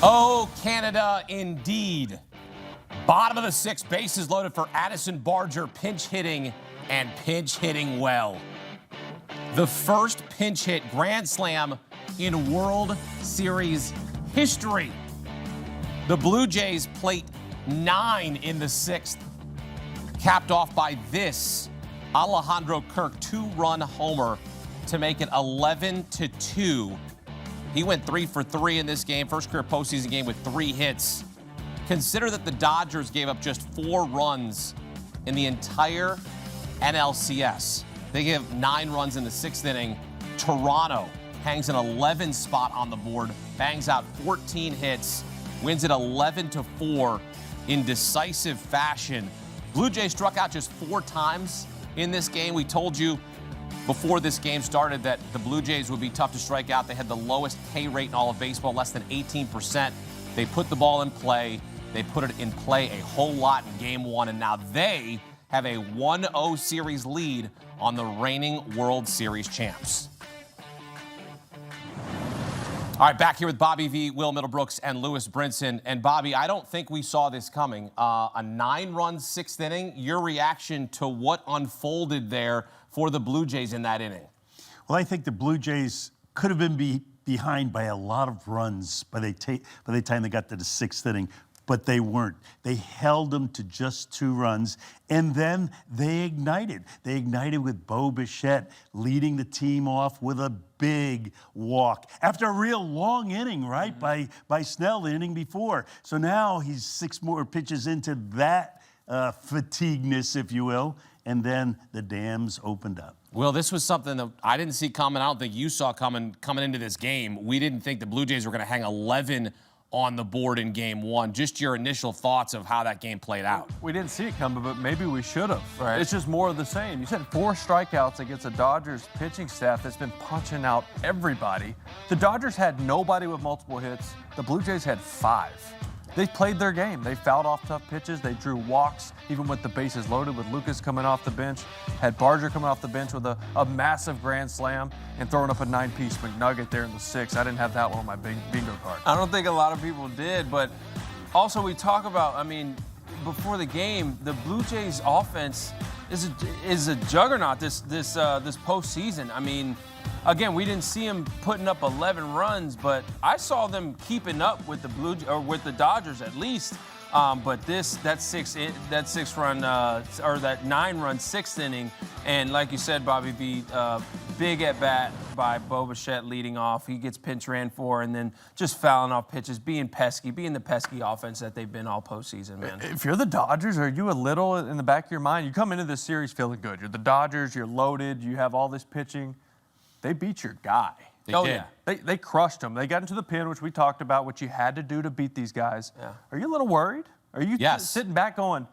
Oh, Canada, indeed. Bottom of the sixth, bases loaded for Addison Barger, pinch hitting and pinch hitting well. The first pinch hit grand slam in World Series history. The Blue Jays plate 9 in the sixth, capped off by this Alejandro Kirk two-run homer to make it 11-2. He went 3 for 3 in this game, first career postseason game with 3 hits. Consider that the Dodgers gave up just 4 runs in the entire NLCS. They gave 9 runs in the 6th inning. Toronto hangs an 11 spot on the board, bangs out 14 hits, wins it 11-4 in decisive fashion. Blue Jays struck out just 4 times in this game. We told you before this game started that the Blue Jays would be tough to strike out. They had the lowest K rate in all of baseball, less than 18%. They put the ball in play. They put it in play a whole lot in Game 1, and now they have a 1-0 series lead on the reigning World Series champs. All right, back here with Bobby V, Will Middlebrooks, and Lewis Brinson. And Bobby, I don't think we saw this coming. A 9-run 6th inning. Your reaction to what unfolded there for the Blue Jays in that inning? Well, I think the Blue Jays could have been behind by a lot of runs by the time they got to the 6th inning. But they weren't. They held them to just 2 runs, and then they ignited. They ignited with Bo Bichette leading the team off with a big walk after a real long inning, right, by Snell the inning before. So now he's 6 more pitches into that fatigueness, if you will, and then the dams opened up. Well, this was something that I didn't see coming. I don't think you saw coming into this game. We didn't think the Blue Jays were going to hang 11 on the board in Game 1. Just your initial thoughts of how that game played out. We didn't see it coming, but maybe we should have. Right. It's just more of the same. You said 4 strikeouts against a Dodgers pitching staff that's been punching out everybody. The Dodgers had nobody with multiple hits. The Blue Jays had 5. They played their game. They fouled off tough pitches. They drew walks, even with the bases loaded, with Lucas coming off the bench. Had Barger coming off the bench with a massive grand slam and throwing up a 9-piece McNugget there in the 6th. I didn't have that one on my bingo card. I don't think a lot of people did, but also we talk about, I mean, before the game, the Blue Jays offense is a juggernaut this postseason. I mean, again, we didn't see them putting up 11 runs, but I saw them keeping up with the Dodgers at least. But that 9-run 6th inning, and like you said, Bobby V, big at bat by Bo Bichette leading off. He gets pinch ran for, and then just fouling off pitches, being the pesky offense that they've been all postseason, man. If you're the Dodgers, are you a little in the back of your mind? You come into this series feeling good. You're the Dodgers. You're loaded. You have all this pitching. They beat your guy. They did. Yeah. They crushed him. They got into the pin, which we talked about, what you had to do to beat these guys. Yeah. Are you a little worried? Are you sitting back going,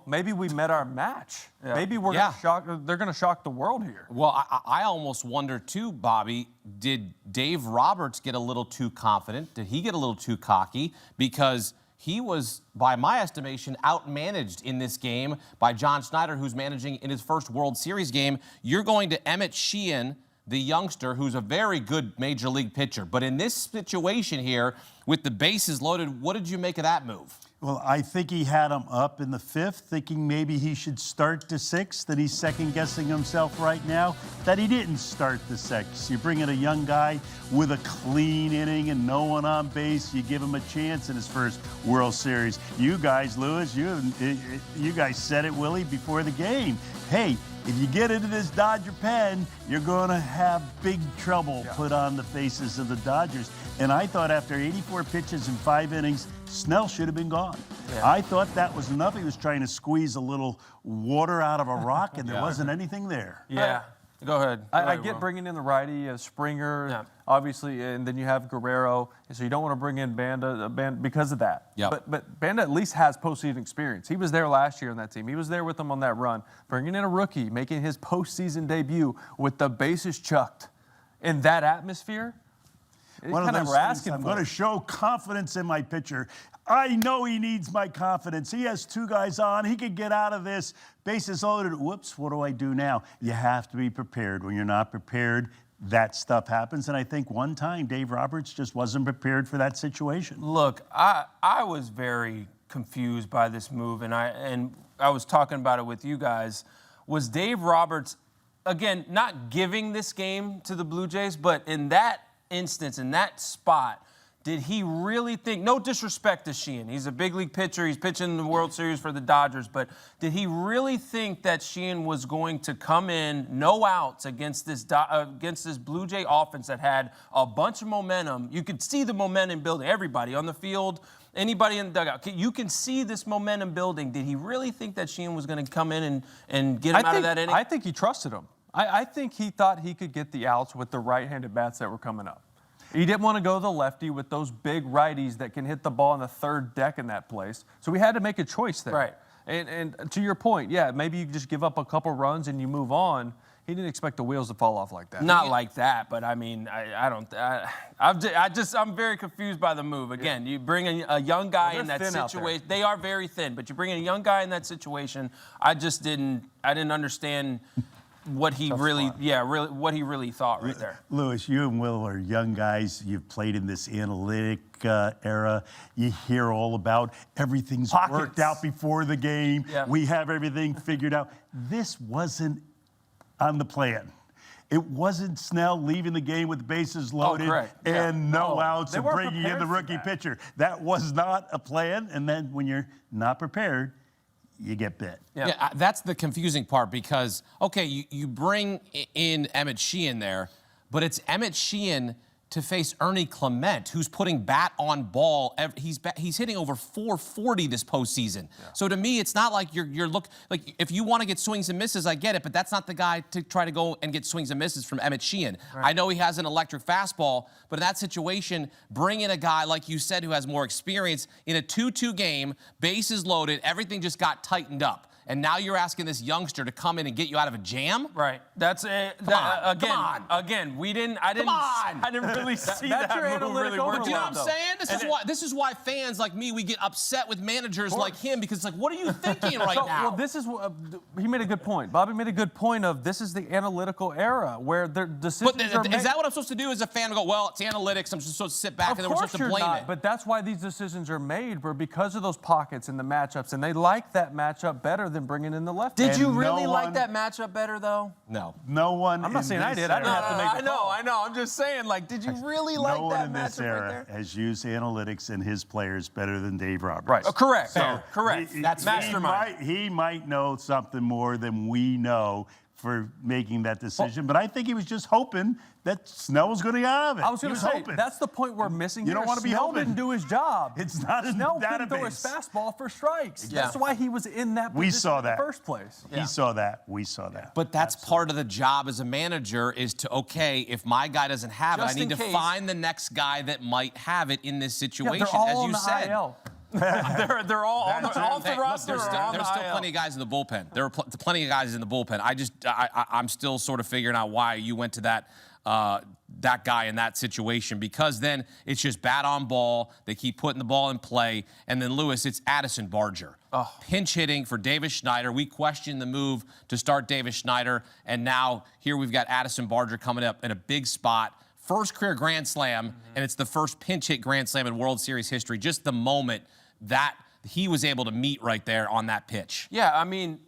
maybe we met our match. Yeah. Maybe we're gonna shock. They're going to shock the world here. Well, I almost wonder too, Bobby, did Dave Roberts get a little too confident? Did he get a little too cocky? Because he was, by my estimation, outmanaged in this game by John Schneider, who's managing in his first World Series game. You're going to Emmett Sheehan, the youngster, who's a very good major league pitcher. But in this situation here, with the bases loaded, what did you make of that move? Well, I think he had him up in the 5th, thinking maybe he should start the 6th, that he's second-guessing himself right now, that he didn't start the 6th. You bring in a young guy with a clean inning and no one on base, you give him a chance in his first World Series. You guys, Lewis, you guys said it, Willie, before the game. Hey, if you get into this Dodger pen, you're going to have big trouble put on the faces of the Dodgers. And I thought after 84 pitches in 5 innings, Snell should have been gone. Yeah. I thought that was enough. He was trying to squeeze a little water out of a rock, and there wasn't anything there. Yeah. Go ahead. I get bringing in the righty, Springer, obviously, and then you have Guerrero, and so you don't want to bring in Banda because of that. Yep. But Banda at least has postseason experience. He was there last year on that team. He was there with them on that run. Bringing in a rookie, making his postseason debut with the bases chucked in that atmosphere. One of those things, I'm going to show confidence in my pitcher. I know he needs my confidence. He has 2 guys on. He could get out of this. Bases loaded. Whoops, what do I do now? You have to be prepared. When you're not prepared, that stuff happens. And I think one time Dave Roberts just wasn't prepared for that situation. Look, I was very confused by this move, and I was talking about it with you guys. Was Dave Roberts, again, not giving this game to the Blue Jays, but in that instance, in that spot, did he really think, no disrespect to Sheehan, he's a big league pitcher, he's pitching in the World Series for the Dodgers, but did he really think that Sheehan was going to come in, no outs against this Blue Jay offense that had a bunch of momentum? You could see the momentum building. Everybody on the field, anybody in the dugout, you can see this momentum building. Did he really think that Sheehan was going to come in and get him out of that inning? I think he trusted him. I think he thought he could get the outs with the right-handed bats that were coming up. He didn't want to go the lefty with those big righties that can hit the ball in the third deck in that place. So we had to make a choice there. Right. And to your point, yeah, maybe you just give up a couple runs and you move on. He didn't expect the wheels to fall off like that. Not like that, but I mean, I'm very confused by the move. Again, you bring a young guy in that situation. They are very thin, but you bring in a young guy in that situation. I didn't understand what he what he really thought right there. Lewis, you and Will are young guys. You've played in this analytic era. You hear all about everything's worked out before the game. Yeah. We have everything figured out. This wasn't on the plan. It wasn't Snell leaving the game with the bases loaded and no outs and bringing in the rookie pitcher. That was not a plan. And then when you're not prepared, you get bit. Yeah, that's the confusing part because, okay, you bring in Emmett Sheehan there, but it's Emmett Sheehan to face Ernie Clement, who's putting bat on ball. He's hitting over 440 this postseason. Yeah. So to me, it's not like you're like if you want to get swings and misses, I get it, but that's not the guy to try to go and get swings and misses from Emmett Sheehan. Right. I know he has an electric fastball, but in that situation, bring in a guy like you said who has more experience in a 2-2 game, bases loaded, everything just got tightened up. And now you're asking this youngster to come in and get you out of a jam? Right. That's it. Again, I didn't really see that move really work. Do you know what I'm saying? This is why fans like me, we get upset with managers like him because it's like, what are you thinking right now? Well, this is he made a good point. Bobby made a good point of this is the analytical era where their decisions are made. Is that what I'm supposed to do as a fan? Go, well, it's analytics. I'm just supposed to sit back and then we're supposed to blame it. But that's why these decisions are made, were because of those pockets and the matchups, and they like that matchup better than bringing in the left. Did you really like that matchup better, though? No. No one. I'm not saying I did. I didn't have to make the call. I know. I'm just saying, like, did you really like that matchup? No one in this era has used analytics and his players better than Dave Roberts. Right. Correct. Correct. That's mastermind. He might know something more than we know for making that decision, but I think he was just hoping that Snell was going to get out of it. I was going to say, that's the point we're missing here. You don't want to be Snell hoping. didn't do his job. It's not in the Snell database. couldn't throw his fastball for strikes. Yeah. That's why he was in that position We saw that. in the first place. He saw that. We saw that. But that's part of the job as a manager is to, okay, if my guy doesn't have it, I need to find the next guy that might have it in this situation, they're all as on you the said. IL. They're all on the roster. There's still plenty of guys in the bullpen. There are plenty of guys in the bullpen. I'm still sort of figuring out why you went to that guy in that situation, because then it's just bat on ball. They keep putting the ball in play. And then, Lewis, it's Addison Barger. Pinch hitting for Davis Schneider. We questioned the move to start Davis Schneider. And now here we've got Addison Barger coming up in a big spot. First career Grand Slam, and it's the first pinch hit Grand Slam in World Series history. Just the moment that he was able to meet right there on that pitch. Yeah, I mean,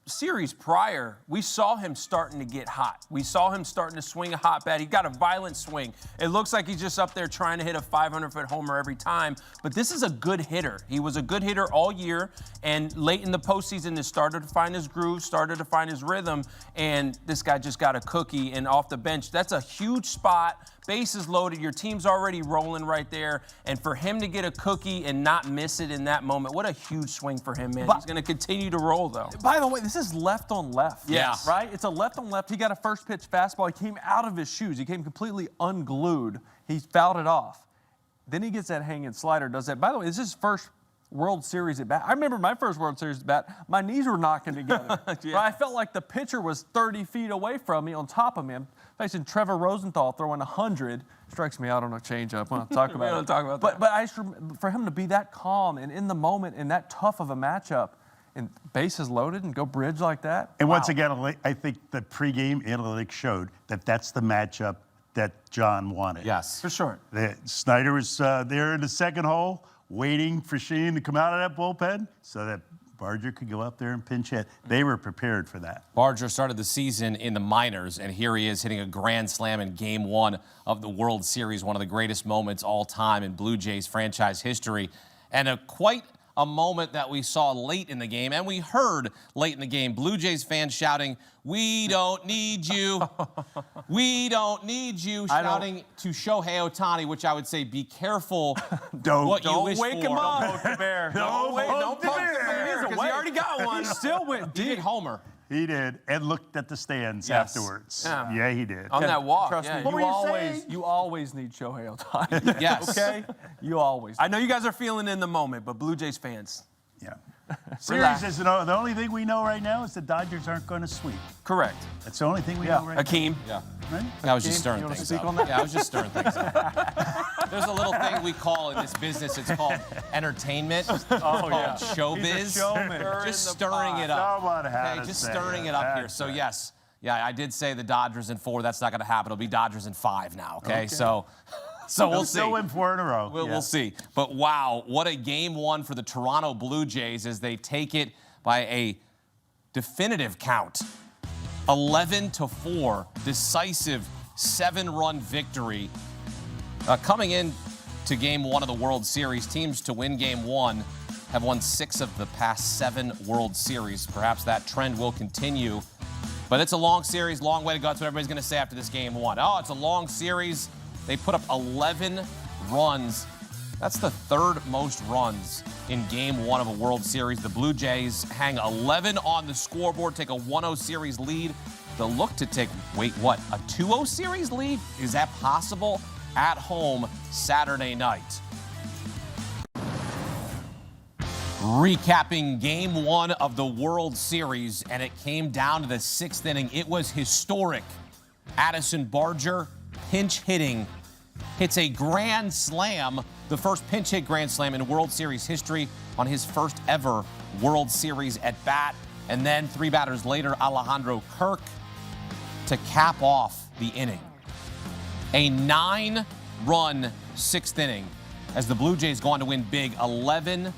series prior, we saw him starting to get hot. We saw him starting to swing a hot bat. He got a violent swing. It looks like he's just up there trying to hit a 500-foot homer every time. But this is a good hitter. He was a good hitter all year. And late in the postseason, he started to find his groove, started to find his rhythm. And this guy just got a cookie and off the bench. That's a huge spot. Bases loaded. Your team's already rolling right there. And for him to get a cookie and not miss it in that moment, what a huge swing for him, man. He's going to continue to roll, though. By the way, this is left on left. Yeah. Right? It's a left on left. He got a first pitch fastball. He came out of his shoes. He came completely unglued. He fouled it off. Then he gets that hanging slider, does that. By the way, this is his first World Series at bat. I remember my first World Series at bat. My knees were knocking together. Yeah. Right? I felt like the pitcher was 30 feet away from me on top of me. I'm facing Trevor Rosenthal throwing 100. Strikes me out on a changeup. We don't talk about that. But for him to be that calm and in the moment and that tough of a matchup, and bases loaded and go bridge like that. And Wow. once again, I think the pregame analytics showed that that's the matchup that John wanted. Yes. For sure. Snyder was there in the second hole waiting for Sheen to come out of that bullpen so that Barger could go up there and pinch hit. They were prepared for that. Barger started the season in the minors, and here he is hitting a grand slam in Game 1 of the World Series, one of the greatest moments all time in Blue Jays franchise history, and quite a moment that we saw late in the game, and we heard late in the game Blue Jays fans shouting, "We don't need you. We don't need you," shouting to Shohei Ohtani, which I would say be careful what you wish wake for. him up. Don't poke the bear. Don't Don't poke poke the the bear. bear because he already got one. He still went He deep. did homer. He did, and looked at the stands Yes. afterwards. Yeah. He did. On that walk. Trust yeah. me, What were you you always need Shohei Ohtani. Yes. Okay? You always. I know you guys are feeling in the moment, but Blue Jays fans. Yeah. Relax. Series is the only thing we know right now is the Dodgers aren't going to sweep. Correct. That's the only thing we know right Akeem. Yeah. now. Right? I was just Hakeem, stirring you wanna things speak up. on that? Yeah, I was just stirring things up. There's a little thing we call in this business, it's called entertainment. It's called showbiz. He's a showman. Just stirring it up. Someone had Okay, to just say stirring it. it up here. That's So right. yes, yeah, I did say the Dodgers in 4. That's not going to happen. It'll be Dodgers in 5 now. Okay, so we'll see. Still win 4 in a row. We'll see. But wow, what a Game 1 for the Toronto Blue Jays as they take it by a definitive count. 11-4, decisive 7-run victory. Coming in to Game 1 of the World Series, teams to win Game 1 have won 6 of the past 7 World Series. Perhaps that trend will continue. But it's a long series, long way to go. That's what everybody's going to say after this Game 1. Oh, it's a long series. They put up 11 runs. That's the 3rd most runs in Game 1 of a World Series. The Blue Jays hang 11 on the scoreboard, take a 1-0 series lead. They'll look to take, a 2-0 series lead? Is that possible? At home Saturday night. Recapping Game 1 of the World Series, and it came down to the 6th inning. It was historic. Addison Barger, pinch hitting, hits a grand slam, the first pinch hit grand slam in World Series history on his first ever World Series at bat. And then 3 batters later, Alejandro Kirk to cap off the inning. A 9-run 6th inning as the Blue Jays go on to win big, 11-4.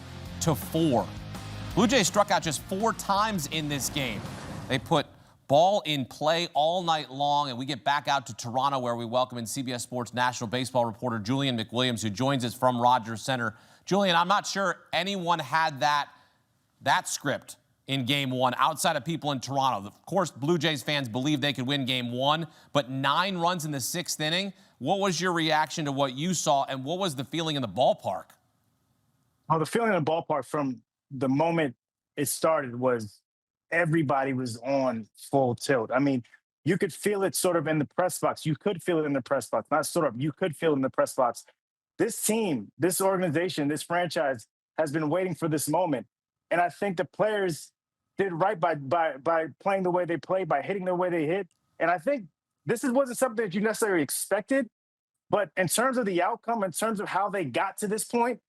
Blue Jays struck out just 4 times in this game. They put ball in play all night long, and we get back out to Toronto where we welcome in CBS Sports national baseball reporter Julian McWilliams, who joins us from Rogers Center. Julian, I'm not sure anyone had that script in Game 1 outside of people in Toronto. Of course, Blue Jays fans believe they could win Game 1, but 9 runs in the 6th inning. What was your reaction to what you saw, and what was the feeling in the ballpark? Oh, the feeling in the ballpark from the moment it started was everybody was on full tilt. I mean, you could feel it sort of in the press box. You could feel it in the press box. Not sort of, you could feel it in the press box. This team, this organization, this franchise has been waiting for this moment. And I think the players did right by playing the way they played, by hitting the way they hit. And I think this wasn't something that you necessarily expected. But in terms of the outcome, in terms of how they got to this point,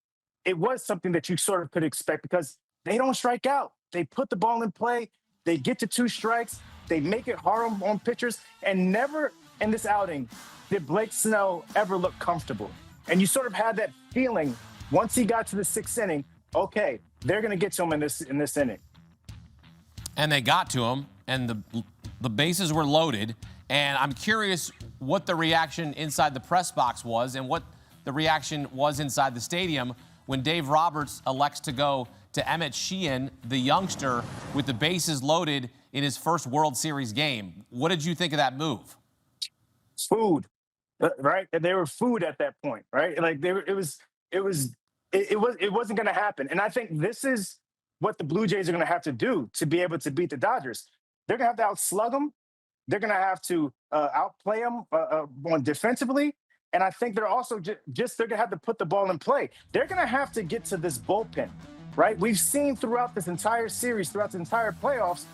it was something that you sort of could expect because they don't strike out. They put the ball in play. They get to 2 strikes. They make it hard on pitchers. And never in this outing did Blake Snell ever look comfortable. And you sort of had that feeling once he got to the 6th inning, okay, they're going to get to him in this inning. And they got to him, and the bases were loaded. And I'm curious what the reaction inside the press box was and what the reaction was inside the stadium when Dave Roberts elects to go to Emmett Sheehan, the youngster, with the bases loaded in his first World Series game. What did you think of that move? Food, right? And they were food at that point, right? Like it wasn't going to happen. And I think this is what the Blue Jays are going to have to do to be able to beat the Dodgers. They're going to have to outslug them. They're going to have to outplay them on defensively. And I think they're also they're going to have to put the ball in play. They're going to have to get to this bullpen, right? We've seen throughout this entire series, throughout the entire playoffs,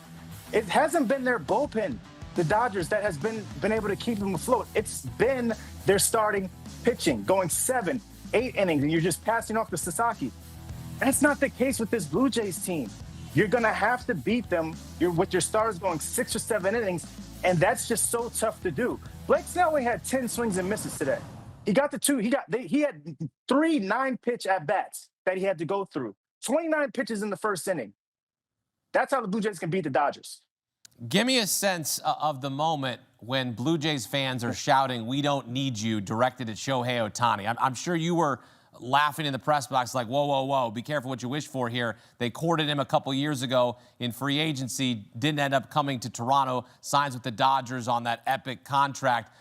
it hasn't been their bullpen, the Dodgers, that has been able to keep them afloat. It's been their starting pitching, going 7, 8 innings, and you're just passing off to Sasaki. That's not the case with this Blue Jays team. You're going to have to beat them with your starters going 6 or 7 innings, and that's just so tough to do. Blake Snell only had 10 swings and misses today. He got the two. He had 3 9-pitch at-bats that he had to go through. 29 pitches in the first inning. That's how the Blue Jays can beat the Dodgers. Give me a sense of the moment when Blue Jays fans are shouting, "We don't need you," directed at Shohei Ohtani. I'm sure you were laughing in the press box like, whoa, whoa, whoa, be careful what you wish for here. They courted him a couple years ago in free agency, didn't end up coming to Toronto, signs with the Dodgers on that epic contract.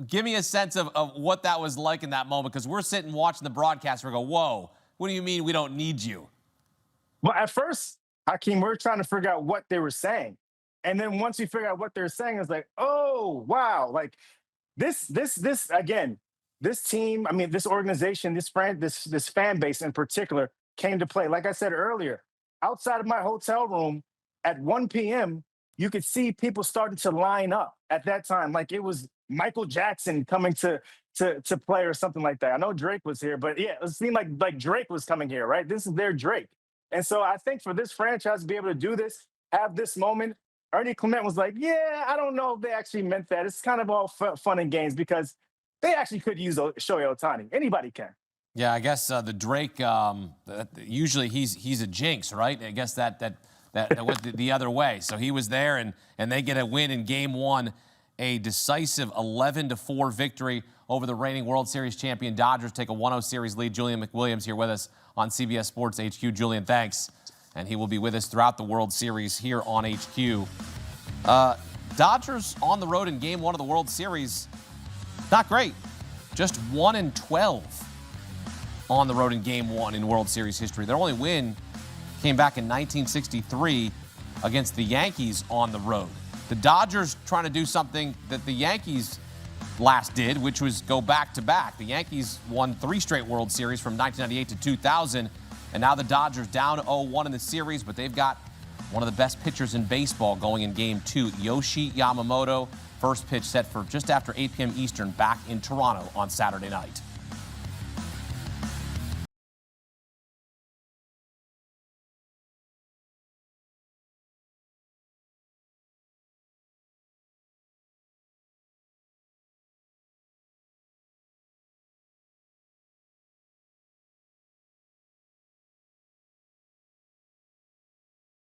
Give me a sense of what that was like in that moment, because we're sitting watching the broadcast and we go, whoa, what do you mean we don't need you? Well, at first, Hakeem, we were trying to figure out what they were saying. And then once we figured out what they were saying, it's like, oh, wow. Like this again, this team, I mean, this organization, this fan base in particular came to play. Like I said earlier, outside of my hotel room at 1 p.m., you could see people starting to line up at that time. Like it was Michael Jackson coming to play or something like that. I know Drake was here, but yeah, it seemed like Drake was coming here, right? This is their Drake. And so I think for this franchise to be able to do this, have this moment, Ernie Clement was like, yeah, I don't know if they actually meant that. It's kind of all fun and games because they actually could use Shohei Ohtani. Anybody can. Yeah, I guess the Drake, usually he's a jinx, right? I guess that went the other way. So he was there, and they get a win in Game 1, a decisive 11-4 victory over the reigning World Series champion Dodgers, take a 1-0 series lead. Julian McWilliams here with us on CBS Sports HQ. Julian, thanks. And he will be with us throughout the World Series here on HQ. Dodgers on the road in Game 1 of the World Series, not great. Just 1-12 on the road in Game 1 in World Series history. Their only win came back in 1963 against the Yankees on the road. The Dodgers trying to do something that the Yankees last did, which was go back-to-back. The Yankees won 3 straight World Series from 1998 to 2000, and now the Dodgers down 0-1 in the series, but they've got one of the best pitchers in baseball going in Game 2, Yoshi Yamamoto. First pitch set for just after 8 p.m. Eastern back in Toronto on Saturday night.